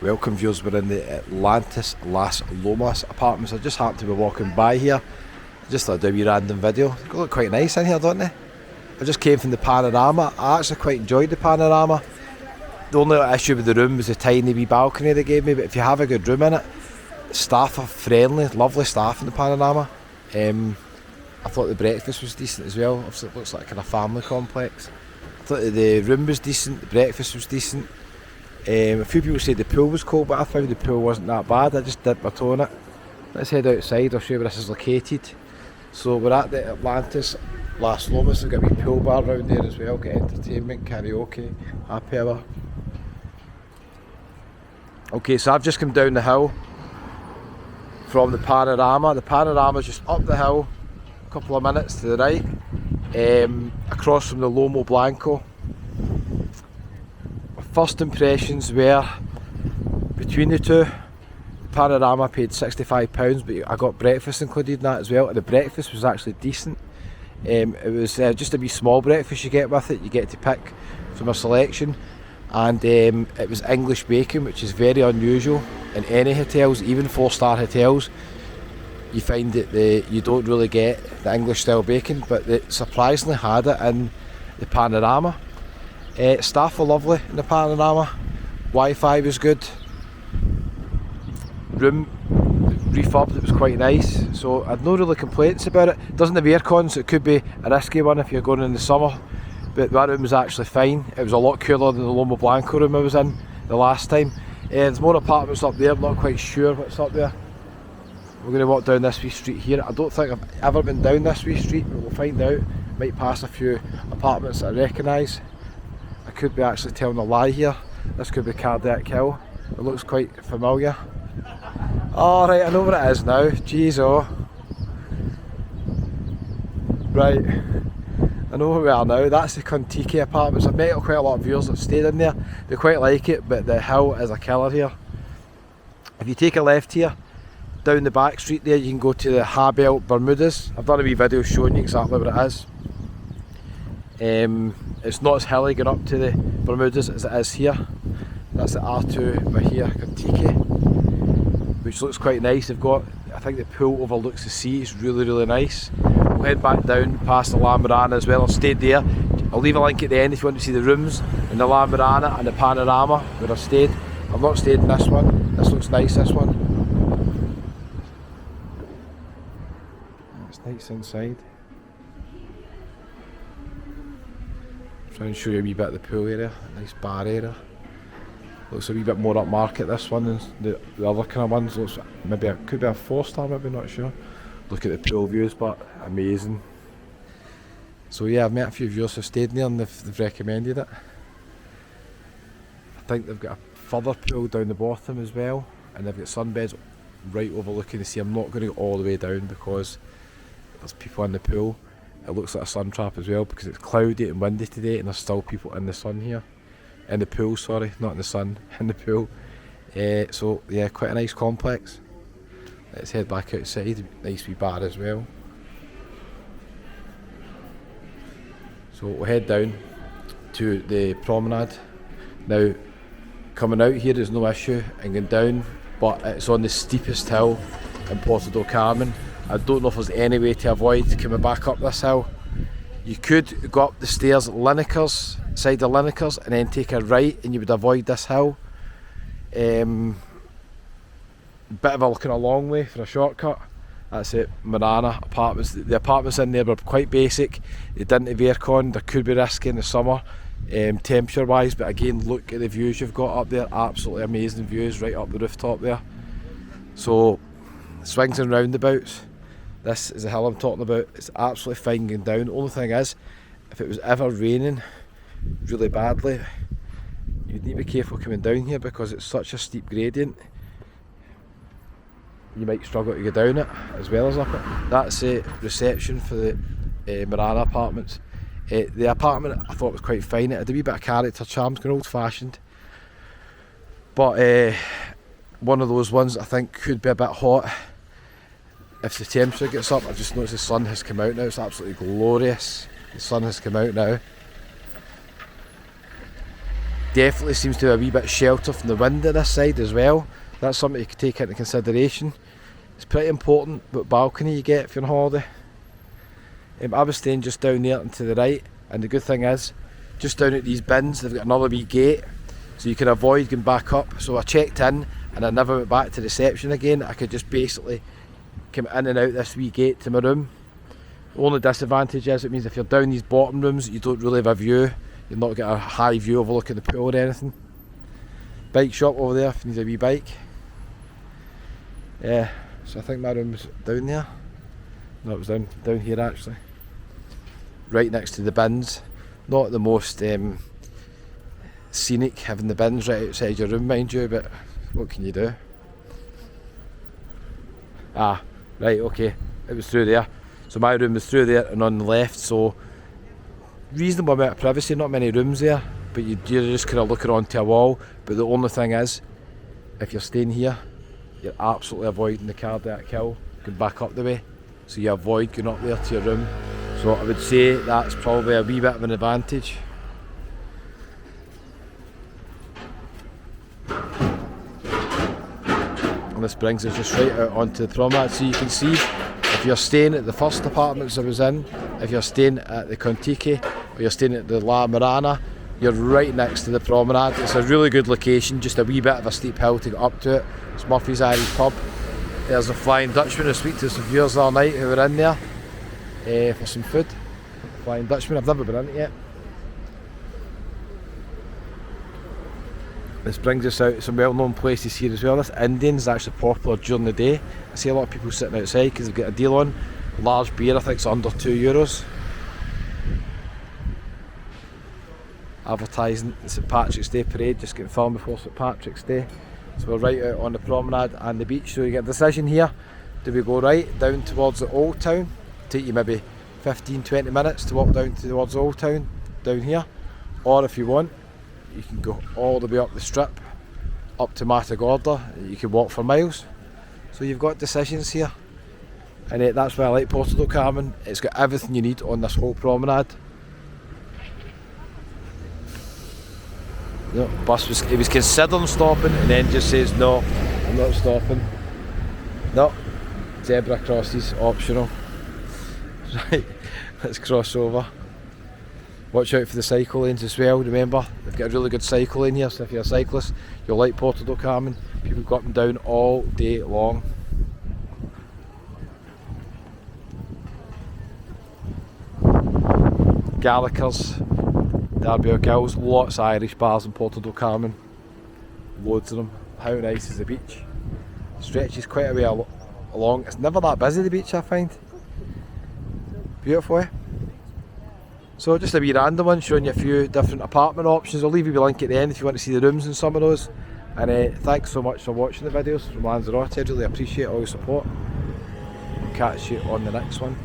Welcome viewers, we're in the Atlantis Las Lomas apartments. I just happened to be walking by here. Just thought I'd do a wee random video. They look quite nice in here, don't they? I just came from the panorama. I actually quite enjoyed the panorama. The only issue with the room was the tiny wee balcony they gave me, but if you have a good room in it, staff are friendly, lovely staff in the panorama. I thought the breakfast was decent as well. Obviously it looks like a kind of family complex. I thought the room was decent, the breakfast was decent. A few people said the pool was cold, but I found the pool wasn't that bad. I just dipped my toe in it. Let's head outside, I'll show you where this is located. So we're at the Atlantis Las Lomas. We've got a wee pool bar around there as well, got entertainment, karaoke, happy hour. Okay, so I've just come down the hill from the panorama. The panorama's just up the hill, a couple of minutes to the right, across from the Lomo Blanco. First impressions were, between the two, the panorama paid £65, but I got breakfast included in that as well, and the breakfast was actually decent. It was just a wee small breakfast you get with it. You get to pick from a selection, and it was English bacon, which is very unusual in any hotels, even 4-star hotels. You find that you don't really get the English style bacon, but they surprisingly had it in the panorama. Staff were lovely in the panorama. Wi-Fi was good. Room refurbed, it was quite nice, so I had no really complaints about it. It doesn't have aircon, so it could be a risky one if you're going in the summer, but that room was actually fine. It was a lot cooler than the Lomo Blanco room I was in the last time. There's more apartments up there, I'm not quite sure what's up there. We're going to walk down this wee street here. I don't think I've ever been down this wee street, but we'll find out. Might pass a few apartments that I recognise. I could be actually telling a lie here. This could be Cardiac Hill. It looks quite familiar. Oh right, I know where it is now. Jeez, oh. Right, I know where we are now. That's the Kontiki apartments. I've met quite a lot of viewers that stayed in there. They quite like it, but the hill is a killer here. If you take a left here, down the back street there, you can go to the Habel Bermudas. I've done a wee video showing you exactly where it is. It's not as hilly going up to the Bermudas as it is here. That's the R2 Bahia Kontiki, which looks quite nice. They've got, I think the pool overlooks the sea. It's really nice. We'll head back down past the Morana as well. I've stayed there. I'll leave a link at the end if you want to see the rooms in the Morana and the panorama where I've stayed. I've not stayed in this one. This looks nice, this one. It's nice inside. Try and show you a wee bit of the pool area, nice bar area. Looks a wee bit more upmarket, this one, than the other kind of ones. Looks maybe could be a 4-star, maybe, not sure. Look at the pool views, but amazing. So yeah, I've met a few viewers who've stayed in there and they've recommended it. I think they've got a further pool down the bottom as well, and they've got sunbeds right overlooking the sea. I'm not going to go all the way down because there's people in the pool. It looks like a sun trap as well because it's cloudy and windy today, and there's still people in the sun here. In the pool, sorry, not in the sun, in the pool. So yeah, quite a nice complex. Let's head back outside. Nice wee bar as well. So we'll head down to the promenade. Now, coming out here is no issue, and going down, but it's on the steepest hill in Puerto do Carmen. I don't know if there's any way to avoid coming back up this hill. You could go up the stairs at Lineker's, side of Lineker's, and then take a right and you would avoid this hill. Bit of a kind of long way for a shortcut. That's it, Morana apartments. The apartments in there were quite basic. They didn't have aircon. There could be risky in the summer, temperature wise, but again, look at the views you've got up there. Absolutely amazing views right up the rooftop there. So, swings and roundabouts. This is the hill I'm talking about. It's absolutely fine going down. The only thing is, if it was ever raining really badly, you'd need to be careful coming down here because it's such a steep gradient. You might struggle to go down it as well as up it. That's a reception for the Morana apartments. The apartment I thought was quite fine. It had a wee bit of character, charms, kind of old fashioned. But one of those ones I think could be a bit hot. If the temperature gets up, I've just noticed the sun has come out now. It's absolutely glorious. The sun has come out now. Definitely seems to be a wee bit shelter from the wind at this side as well. That's something you can take into consideration. It's pretty important what balcony you get if you're on holiday. I was staying just down there and to the right, and the good thing is, just down at these bins, they've got another wee gate, so you can avoid going back up. So I checked in, and I never went back to reception again. I could just basically come in and out this wee gate to my room. The only disadvantage is it means if you're down these bottom rooms, you don't really have a view. You'll not get a high view overlooking the pool or anything. Bike shop over there if you need a wee bike. Yeah, so I think my room's down there. No, it was down here actually. Right next to the bins. Not the most scenic having the bins right outside your room, mind you, but what can you do? Ah, right, okay. It was through there. So my room was through there and on the left, so reasonable amount of privacy, not many rooms there, but you're just kind of looking onto a wall. But the only thing is, if you're staying here, you're absolutely avoiding the Cardiac Hill, going back up the way, so you avoid going up there to your room. So I would say that's probably a wee bit of an advantage. And this brings us just right out onto the promenade, so you can see if you're staying at the first apartments I was in, if you're staying at the Kontiki, or you're staying at the La Morana, you're right next to the promenade. It's a really good location, just a wee bit of a steep hill to get up to it. It's Murphy's Irish Pub. There's a Flying Dutchman. I speak to some viewers all night who were in there for some food. Flying Dutchman, I've never been in it yet. This brings us out to some well-known places here as well. This Indian's actually popular during the day. I see a lot of people sitting outside because they've got a deal on. Large beer, I think it's under €2. Advertising the St Patrick's Day parade, just getting filmed before St Patrick's Day. So we're right out on the promenade and the beach, so you get a decision here. Do we go right down towards the Old Town? Take you maybe 15-20 minutes to walk down towards Old Town, down here. Or if you want, you can go all the way up the strip, up to Matagorda. You can walk for miles. So you've got decisions here. And that's why I like Puerto do Carmen. It's got everything you need on this whole promenade. No, he was considering stopping and then just says no, I'm not stopping. No, zebra crosses optional. Right, let's cross over. Watch out for the cycle lanes as well. Remember, they've got a really good cycle lane here, so if you're a cyclist, you'll like Puerto do Carmen. People go up and down all day long. Gallicers, Derby O'Gills, lots of Irish bars in Puerto do Carmen. Loads of them. How nice is the beach? Stretches quite a way along. It's never that busy, the beach, I find. Beautiful, eh? So just a wee random one showing you a few different apartment options. I'll leave you a link at the end if you want to see the rooms in some of those. And thanks so much for watching the videos from Lanzarote. I really appreciate all your support. I'll catch you on the next one.